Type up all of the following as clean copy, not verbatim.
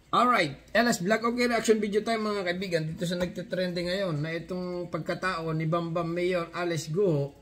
Alright, LS Vlog. Okay, reaction video tayo mga kaibigan. Dito sa nagtitrending ngayon na itong pagkatao ni Bambam Mayor Alice Guo,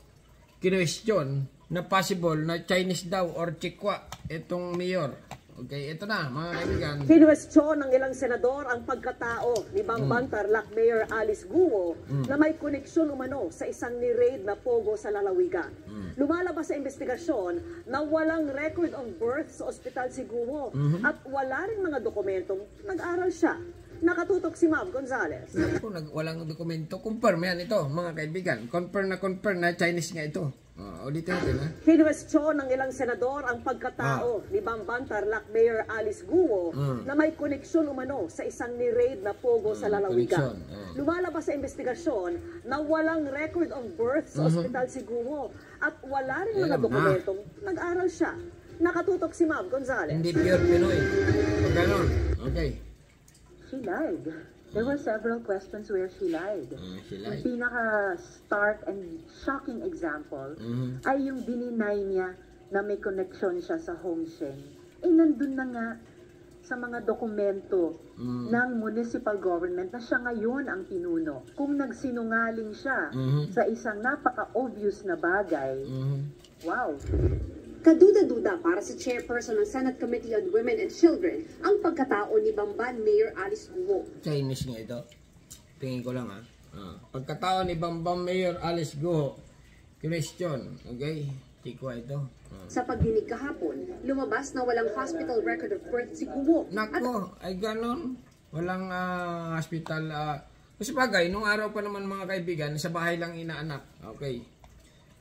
kinwestiyon na possible na Chinese daw or Chikwa itong mayor. Okay, ito na mga kaibigan. Kinwestiyon ng ilang senador ang pagkatao ni Bambang Tarlac Mayor Alice Guo na may koneksyon umano sa isang ni-raid na pogo sa lalawigan. Lumalabas sa investigasyon na walang record of birth sa ospital si Guo at wala rin mga dokumentong nag-aral siya. Nakatutok si Ma'am Gonzales. Naku, walang dokumento. Confirm yan ito mga kaibigan. Confirm na Chinese nga ito. Ulitin natin ha. Kinwestiyon ng ilang senador ang pagkatao ni Bambang Tarlac Mayor Alice Guo na may koneksyon umano sa isang ni-raid na pogo sa lalawigan. Lumalabas sa investigasyon na walang record of birth sa ospital si Guo at wala rin mga dokumentong nag-aral siya. Nakatutok si Ma'am Gonzales. Hindi pure Pinoy. Ganon. Okay. She lied. There were several questions where she lied. She lied. Yung pinaka-stark and shocking example ay yung dininay niya na may connection siya sa Hongsheng. Nandun na nga sa mga dokumento ng municipal government na siya ngayon ang pinuno. Kung nagsinungaling siya sa isang napaka-obvious na bagay, wow! Kaduda-duda para sa chairperson ng Senate Committee on Women and Children ang pagkatao ni Bamban Mayor Alice Guo. Chinese nga ito. Tingin ko lang ha. Pagkatao ni Bambam Mayor Alice Guo, question. Okay? Chikwa ito. Sa pagdinig kahapon, lumabas na walang hospital record of birth si Guo. Nako, ay ganon. Walang hospital. Kasi bagay, nung araw pa naman mga kaibigan, sa bahay lang inaanak. Okay.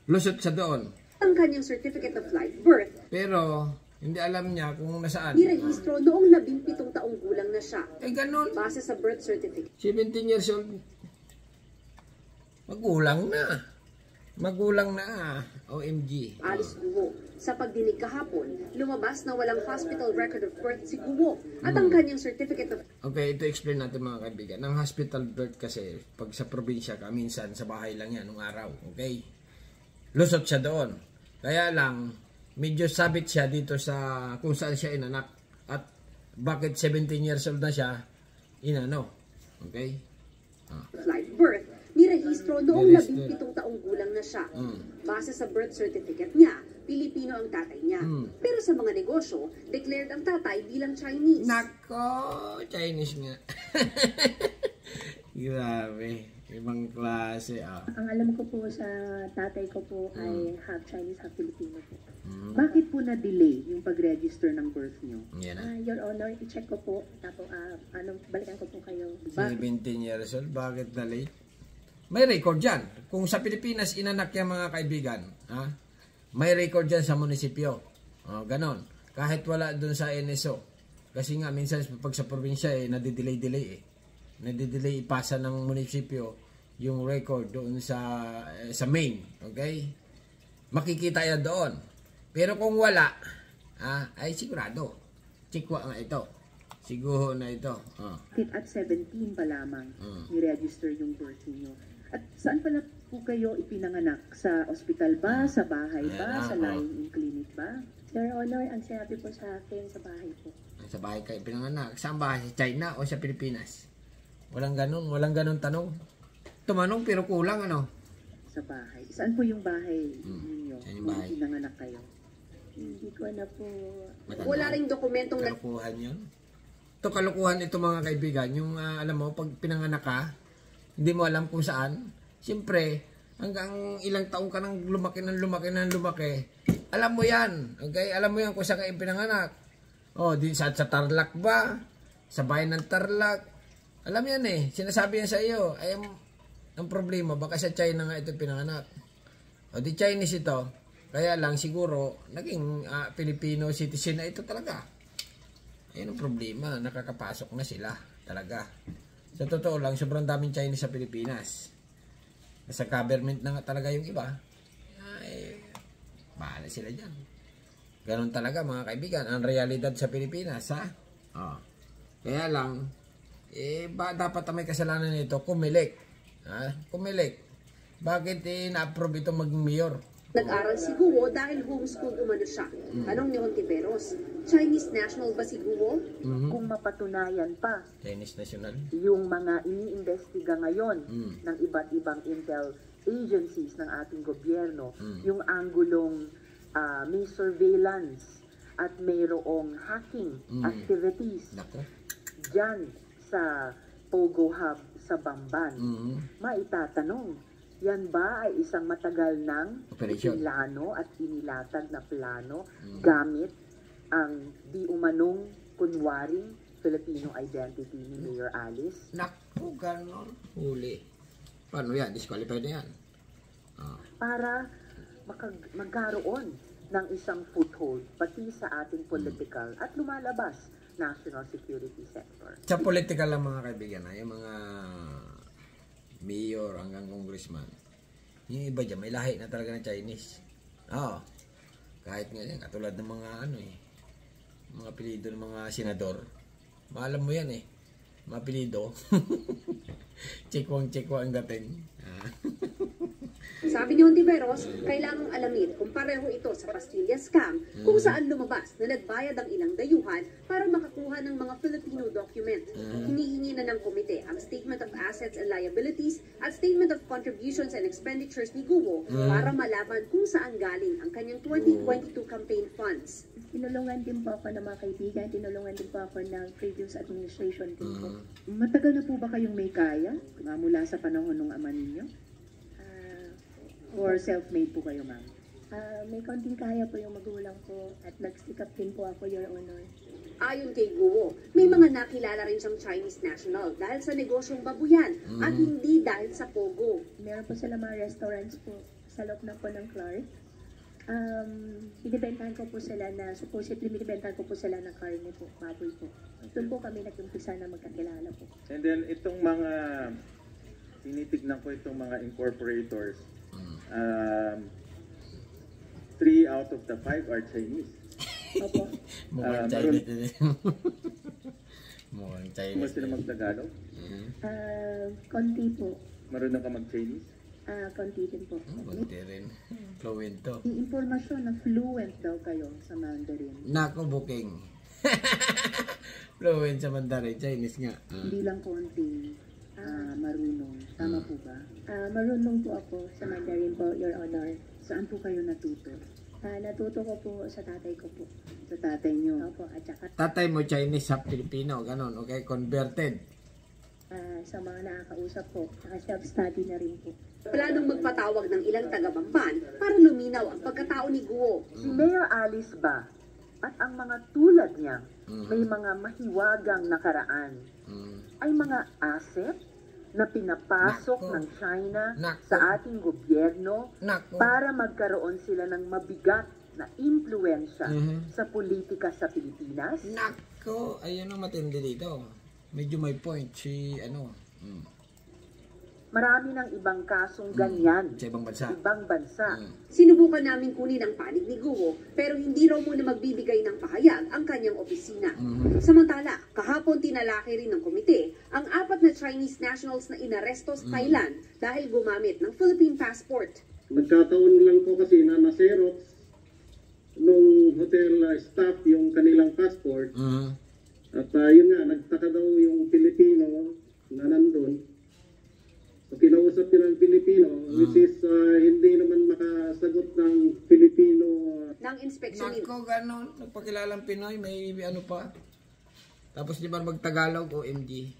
Lusot sa doon. Ang kanyang certificate of live birth. Pero, hindi alam niya kung nasaan. Nirehistro noong 17 taong gulang na siya. Ay ganon. Base sa birth certificate. 17 years old. Magulang na. Magulang na. OMG. Alice Guo. Sa pagdinig kahapon, lumabas na walang hospital record of birth si Guo at ang kanyang certificate of... Okay, ito explain natin mga kaibigan. Ang hospital birth kasi, pag sa probinsya ka, minsan sa bahay lang yan, nung araw. Okay? Lusot siya doon. Kaya lang, medyo sabit siya dito sa kung saan siya inanak. At bakit 17 years old na siya, inano. Okay? Live birth, nirehistro noong 17 taong gulang na siya. Base sa birth certificate niya, Pilipino ang tatay niya. Pero sa mga negosyo, declared ang tatay bilang Chinese. Nako, Chinese nga. Grabe. Ibang klase. Ang alam ko po sa tatay ko po ay half Chinese, half Filipino po. Bakit po na-delay yung pag-register ng birth niyo? Yan na. Your Honor, i-check ko po. Tapos, balikan ko po kayo. 17 years old, bakit na late? May record dyan. Kung sa Pilipinas inanak yan mga kaibigan, may record dyan sa munisipyo. Ganon. Kahit wala dun sa NSO. Kasi nga, minsan pag sa probinsya, nadidelay-delay nadidelay ipasa ng munisipyo yung record doon sa main. Okay? Makikita yan doon. Pero kung wala, ay sigurado. Chikwa nga ito. Siguro na ito. At 17 pa lamang, i-register yung birth niyo. At saan pala po kayo ipinanganak? Sa ospital ba? Sa bahay ba? Sa lying-in clinic ba? Your Honor, ang sinabi po sa akin, sa bahay po. Sa bahay kayo pinanganak. Saan bahay? Sa China o sa Pilipinas? Walang ganun tanong. Tumanong pero kulang ano? Sa bahay. Saan po yung bahay ninyo? Saan yung bahay? Pinanganak kayo? Hindi ko na po... Wala ring dokumentong... Kalukuhan yun. Ito kalukuhan ito mga kaibigan. Yung alam mo, pag pinanganak ka, hindi mo alam kung saan. Siyempre, hanggang ilang taong ka nang lumaki. Alam mo yan. Okay? Alam mo yan kung saan ka pinanganak. Di sa Tarlac ba? Sa bayan ng Tarlac. Alam yan sinasabi yan sa iyo. Ay, ang problema, baka sa China nga ito pinanganak. Di Chinese ito. Kaya lang siguro, naging Filipino citizen na ito talaga. Ayun ang problema, nakakapasok na sila talaga. Sa totoo lang, sobrang daming Chinese sa Pilipinas. Sa government na nga talaga yung iba. Ay, bahala sila dyan. Ganon talaga mga kaibigan, ang realidad sa Pilipinas, Kaya lang, dapat may kasalanan nito, kumilik. Kumilik. Bakit na-approve ito maging mayor? Nag-aral si Guo dahil homeschool umano siya. Tanong ni Hontiveros, Chinese national ba si Guo? Kung mapatunayan pa Chinese national. yung mga iniimbestiga ngayon ng iba't ibang intel agencies ng ating gobyerno, yung anggulong may surveillance at mayroong hacking activities Nako. dyan sa Pogo Hub sa Bamban. Maitatanong, yan ba ay isang matagal ng Operation. plano at inilatag na plano gamit ang di umanong kunwaring Filipino identity ni Mayor Alice? Nako, ganon. Huli. Paano yan? Disqualified na yan. Para magkaroon ng isang foothold pati sa ating political at lumalabas national security sector. Sa political lang mga kaibigan, yung mga mayor hanggang congressman, yung iba dyan, may lahi na talaga ng Chinese. Oo. Kahit nga yan, katulad ng mga mga apelido ng mga senador. Maalam mo yan mga apelido. Chikwang ang dating. Sabi ni Hontiveros, kailangang alamin kung pareho ito sa Pastilla scam kung saan lumabas na nagbayad ang ilang dayuhan para makakuha ng mga Filipino document. Hinihingi na ng komite ang Statement of Assets and Liabilities at Statement of Contributions and Expenditures ni Guo para malaman kung saan galing ang kanyang 2022 campaign funds. Tinulungan din po ako ng mga kaibigan, tinulungan din po ako ng previous administration din po. Matagal na po ba kayong may kaya mula sa panahon ng ama ninyo? Or self-made po kayo, ma'am? May konting kaya po yung magulang ko at nag-stick up din po ako, Your Honor. Ayon kay Guo, may mga nakilala rin siyang Chinese national dahil sa negosyong babuyan at hindi dahil sa Pogo. Meron po sila mga restaurants po sa loob na po ng Clark. Binibentahan ko po sila na, supposedly binibentahan ko po sila ng karne po, baboy po. Doon po kami nag-umpisa na magkakilala po. And then itong mga, tinitignan ko itong mga incorporators, 3 out of the 5 are Chinese. Opo. Mukhang Chinese din. Mukhang Kung Chinese. sila mag-Tagalog, Konti po. marunong ka mag-Chinese. Konti din po. Kunti rin. Fluent to. Yung impormasyon na fluent daw kayo sa Mandarin. Nako, booking. Fluent sa Mandarin. Chinese nga. Hindi lang konti marunong. Tama po ba? Marunong po ako sa Mandarin po, Your Honor. Saan po kayo natuto? Natuto ko po sa tatay ko po. Sa tatay nyo? Opo, at saka Tatay mo Chinese sa Filipino. Ganon. Okay? Converted. sa mga nakakausap po. Saka self-study na rin po. Planong magpatawag ng ilang taga-Bamban para luminaw ang pagkatao ni Guo. Si Mayor Alice ba at ang mga tulad niya may mga mahiwagang nakaraan ay mga asset na pinapasok Nako. ng China Nako. sa ating gobyerno Nako. para magkaroon sila ng mabigat na impluensya sa politika sa Pilipinas? Nako. Ayun ang matindi dito. Medyo may point si Marami ng ibang kasong ganyan sa ibang bansa. ibang bansa. Sinubukan namin kunin ang panig ni Guo pero hindi raw muna magbibigay ng pahayag ang kanyang opisina. Samantala, kahapon tinalaki rin ng komite ang 4 na Chinese nationals na inaresto sa Thailand dahil gumamit ng Philippine passport. Nagkataon lang po kasi na na-xerox nung hotel staff yung kanilang passport. At yun nga, nagtaka daw yung Pilipino na nandun. So kinausap nila ang Pilipino, which is hindi naman makasagot ng Pilipino. Ng inspeksyonin. Nako, ganon. Nagpakilalang Pinoy, may ano pa. Tapos di ba magtagalog o MG?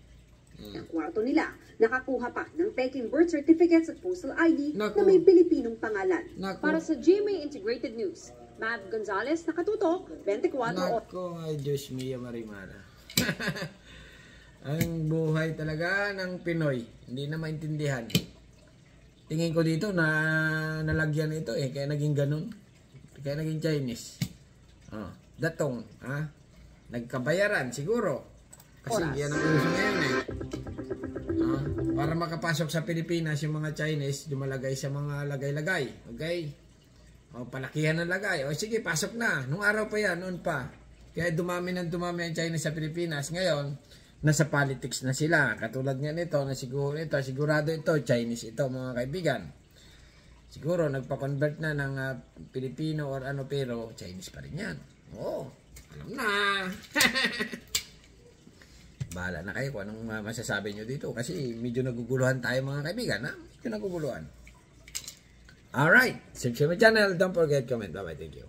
Ang kwarto nila, nakakuha pa ng peking birth certificates at postal ID Naku. na may Pilipinong pangalan. Naku. Para sa GMA Integrated News, Mav Gonzalez, nakatutok, 24 oras. Nako, ay Diyos mio, Marimara. Ang buhay talaga ng Pinoy, hindi na maintindihan. Tingin ko dito na nalagyan ito kaya naging ganun. Kaya naging Chinese. Datong, nagkabayaran siguro. Kasi yan ang uso ngayon para makapasok sa Pilipinas yung mga Chinese, dumalagay sa mga lagay-lagay. Okay? Palakihan ng lagay. O sige, pasok na. Nung araw pa yan, noon pa. Kaya dumami ang Chinese sa Pilipinas. Ngayon, nasa politics na sila. Katulad nga nito, na sigurado ito, Chinese ito, mga kaibigan. Siguro, nagpa-convert na ng Pilipino or ano, pero Chinese pa rin yan. Oo, alam na. Bahala na kayo kung anong masasabi nyo dito. Kasi medyo naguguluhan tayo mga kaibigan. Medyo naguguluhan. Alright, subscribe my channel. Don't forget, comment. Bye-bye. Thank you.